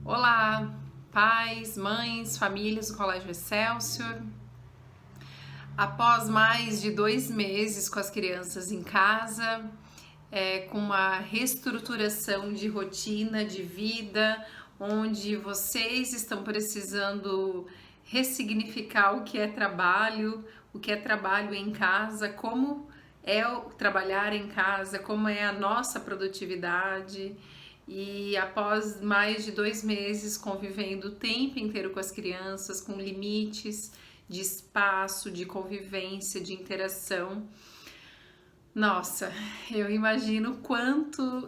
Olá, pais, mães, famílias do Colégio Excelsior. Após mais de 2 meses com as crianças em casa, com uma reestruturação de rotina, de vida, onde vocês estão precisando ressignificar o que é trabalho em casa, como é o trabalhar em casa, como é a nossa produtividade. E após mais de 2 meses convivendo o tempo inteiro com as crianças, com limites de espaço, de convivência, de interação, nossa, eu imagino quanto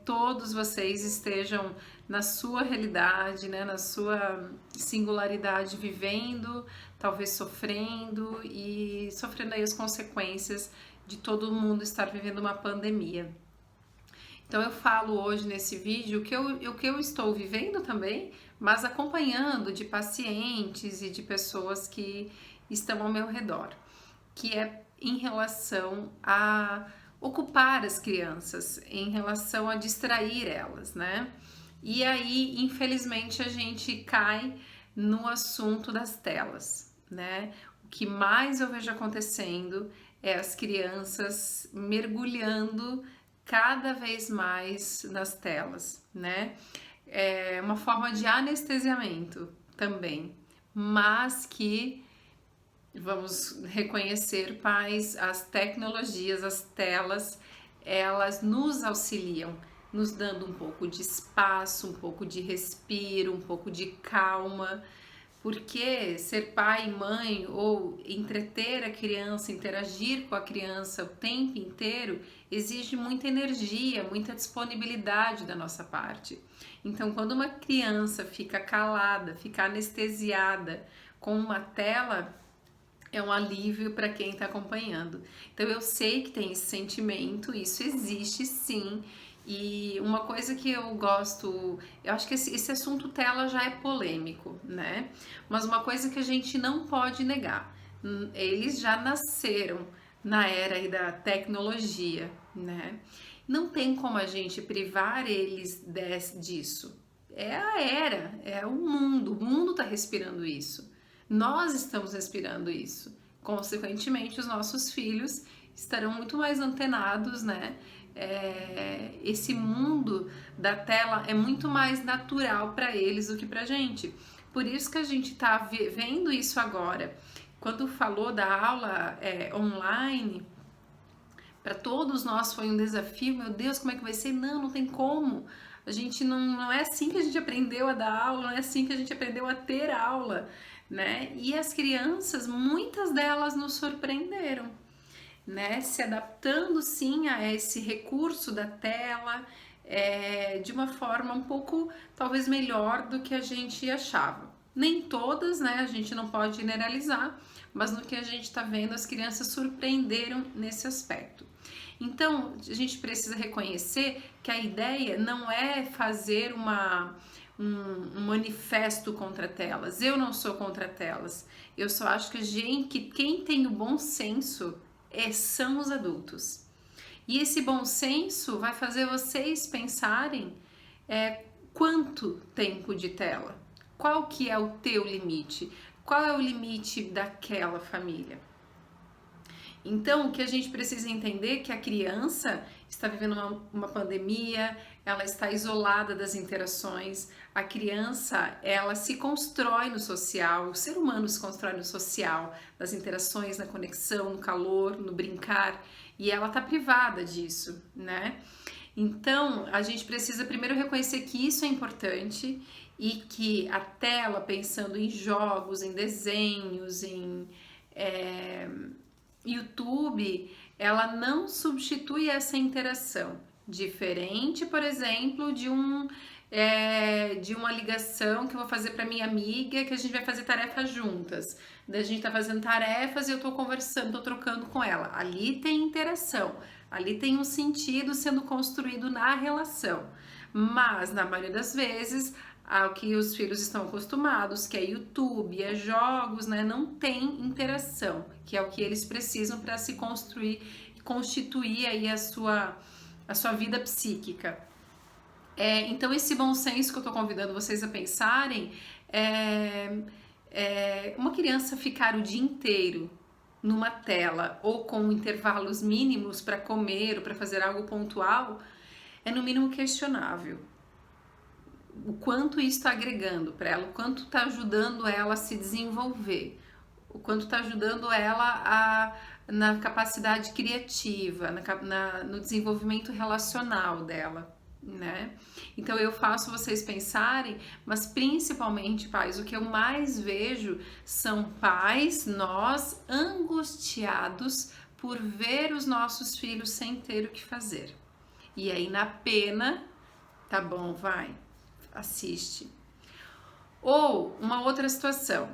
todos vocês estejam na sua realidade, né, na sua singularidade, vivendo, talvez sofrendo aí as consequências de todo mundo estar vivendo uma pandemia. Então eu falo hoje nesse vídeo o que eu estou vivendo também, mas acompanhando de pacientes e de pessoas que estão ao meu redor, que é em relação a ocupar as crianças, em relação a distrair elas, né? E aí, infelizmente, a gente cai no assunto das telas, né? O que mais eu vejo acontecendo é as crianças mergulhando cada vez mais nas telas, né? É uma forma de anestesiamento também, mas que vamos reconhecer, pais, as tecnologias, as telas, elas nos auxiliam, nos dando um pouco de espaço, um pouco de respiro, um pouco de calma, porque ser pai e mãe ou entreter a criança, interagir com a criança o tempo inteiro exige muita energia, muita disponibilidade da nossa parte. Então, quando uma criança fica calada, fica anestesiada com uma tela, é um alívio para quem está acompanhando. Então eu sei que tem esse sentimento, isso existe sim. E uma coisa que eu gosto, eu acho que esse assunto tela já é polêmico, né? Mas uma coisa que a gente não pode negar, eles já nasceram na era aí da tecnologia, né? Não tem como a gente privar eles disso. É a era, é o mundo está respirando isso. Nós estamos respirando isso. Consequentemente, os nossos filhos estarão muito mais antenados, né? Esse mundo da tela é muito mais natural para eles do que para a gente. Por isso que a gente está vendo isso agora. Quando falou da aula online, para todos nós foi um desafio. Meu Deus, como é que vai ser? Não tem como. A gente não é assim que a gente aprendeu a dar aula, não é assim que a gente aprendeu a ter aula, né? E as crianças, muitas delas nos surpreenderam, né? Se adaptando sim a esse recurso da tela, de uma forma um pouco talvez melhor do que a gente achava. Nem todas, né? A gente não pode generalizar, mas no que a gente está vendo, as crianças surpreenderam nesse aspecto. Então, a gente precisa reconhecer que a ideia não é fazer um manifesto contra telas. Eu não sou contra telas. Eu só acho que quem tem o bom senso são os adultos. E esse bom senso vai fazer vocês pensarem quanto tempo de tela, qual que é o teu limite, qual é o limite daquela família. Então, o que a gente precisa entender é que a criança está vivendo uma pandemia, ela está isolada das interações, a criança, ela se constrói no social, o ser humano se constrói no social, nas interações, na conexão, no calor, no brincar, e ela está privada disso, né? Então, a gente precisa primeiro reconhecer que isso é importante e que a tela, pensando em jogos, em desenhos, em YouTube, ela não substitui essa interação. Diferente, por exemplo, de uma ligação que eu vou fazer para minha amiga, que a gente vai fazer tarefas juntas. Daí a gente tá fazendo tarefas e eu tô conversando, tô trocando com ela. Ali tem interação, ali tem um sentido sendo construído na relação. Mas, na maioria das vezes, ao que os filhos estão acostumados, que é YouTube, é jogos, né? Não tem interação, que é o que eles precisam para se construir e constituir aí a sua vida psíquica. Então esse bom senso que eu tô convidando vocês a pensarem uma criança ficar o dia inteiro numa tela ou com intervalos mínimos para comer ou para fazer algo pontual é no mínimo questionável. O quanto isso está agregando para ela, o quanto está ajudando ela a se desenvolver, o quanto está ajudando ela na capacidade criativa, no desenvolvimento relacional dela, né? Então eu faço vocês pensarem, mas principalmente pais, o que eu mais vejo são pais, nós, angustiados por ver os nossos filhos sem ter o que fazer. E aí na pena, tá bom, vai, assiste. Ou uma outra situação,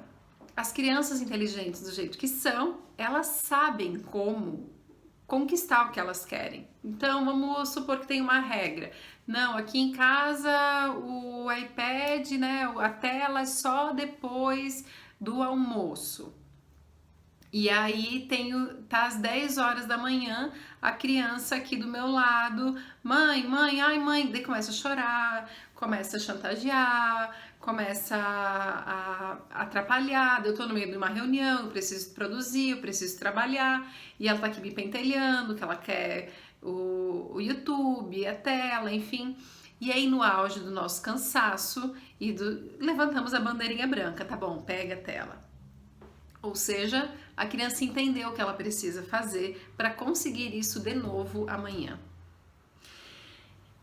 as crianças inteligentes do jeito que são, elas sabem como conquistar o que elas querem. Então vamos supor que tem uma regra. Não, aqui em casa o iPad, né, a tela é só depois do almoço. E aí tá às 10 horas da manhã, a criança aqui do meu lado, mãe, ai mãe, daí começa a chorar, começa a chantagear, começa a atrapalhar, eu tô no meio de uma reunião, eu preciso produzir, eu preciso trabalhar, e ela tá aqui me pentelhando, que ela quer o YouTube, a tela, enfim. E aí no auge do nosso cansaço, levantamos a bandeirinha branca, tá bom, pega a tela. Ou seja, a criança entendeu o que ela precisa fazer para conseguir isso de novo amanhã.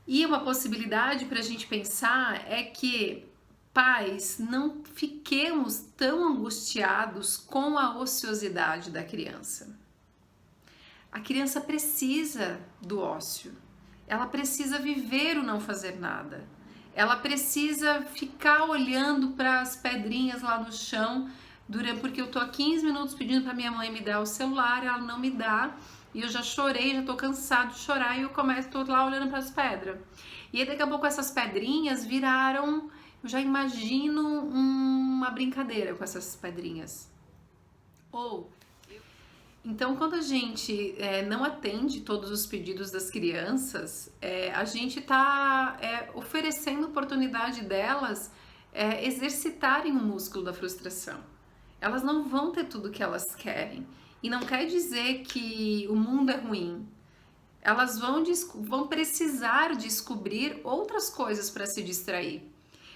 E uma possibilidade para a gente pensar é que pais não fiquemos tão angustiados com a ociosidade da criança. A criança precisa do ócio, ela precisa viver o não fazer nada, ela precisa ficar olhando para as pedrinhas lá no chão, porque eu tô há 15 minutos pedindo para minha mãe me dar o celular, ela não me dá, e eu já chorei, já tô cansado de chorar, e eu tô lá olhando para as pedras. E aí daqui a pouco essas pedrinhas viraram, eu já imagino uma brincadeira com essas pedrinhas. Então, quando a gente não atende todos os pedidos das crianças, a gente está oferecendo oportunidade delas exercitarem o músculo da frustração. Elas não vão ter tudo que elas querem. E não quer dizer que o mundo é ruim. Elas vão precisar descobrir outras coisas para se distrair.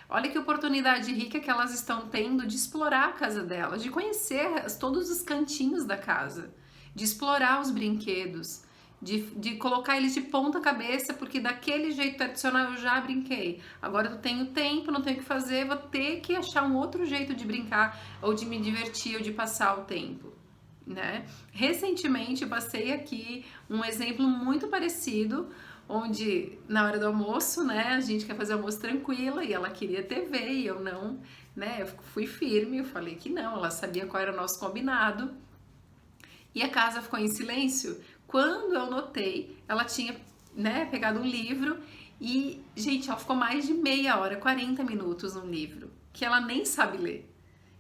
Olha que oportunidade rica que elas estão tendo de explorar a casa delas, de conhecer todos os cantinhos da casa, de explorar os brinquedos, de colocar eles de ponta cabeça, porque daquele jeito tradicional eu já brinquei. Agora eu tenho tempo, não tenho o que fazer, vou ter que achar um outro jeito de brincar, ou de me divertir, ou de passar o tempo, né? Recentemente eu passei aqui um exemplo muito parecido, onde na hora do almoço, né, a gente quer fazer almoço tranquila e ela queria TV e eu não, né, eu fui firme, eu falei que não, ela sabia qual era o nosso combinado e a casa ficou em silêncio. Quando eu notei, ela tinha, né, pegado um livro e, gente, ela ficou mais de meia hora, 40 minutos num livro, que ela nem sabe ler.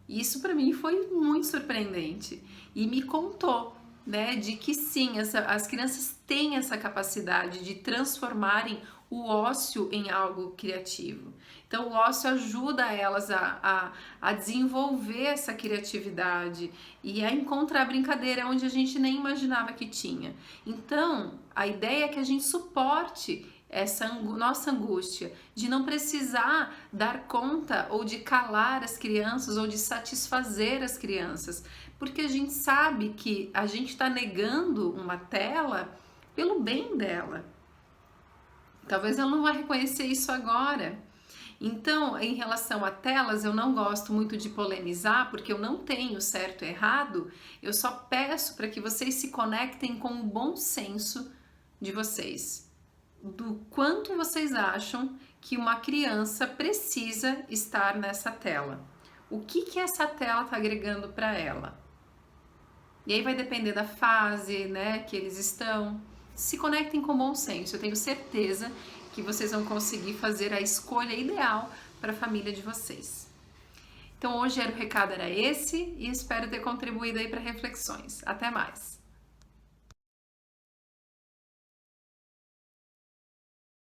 E isso para mim foi muito surpreendente e me contou, né, de que sim, as crianças têm essa capacidade de transformarem o ócio em algo criativo. Então, o ócio ajuda elas a desenvolver essa criatividade e a encontrar brincadeira onde a gente nem imaginava que tinha. Então, a ideia é que a gente suporte essa nossa angústia de não precisar dar conta ou de calar as crianças ou de satisfazer as crianças, porque a gente sabe que a gente está negando uma tela pelo bem dela. Talvez ela não vai reconhecer isso agora. Então, em relação a telas, eu não gosto muito de polemizar, porque eu não tenho certo e errado, eu só peço para que vocês se conectem com o bom senso de vocês. Do quanto vocês acham que uma criança precisa estar nessa tela. O que essa tela está agregando para ela? E aí vai depender da fase, né, que eles estão. Se conectem com bom senso, eu tenho certeza que vocês vão conseguir fazer a escolha ideal para a família de vocês. Então hoje o recado era esse e espero ter contribuído aí para reflexões. Até mais!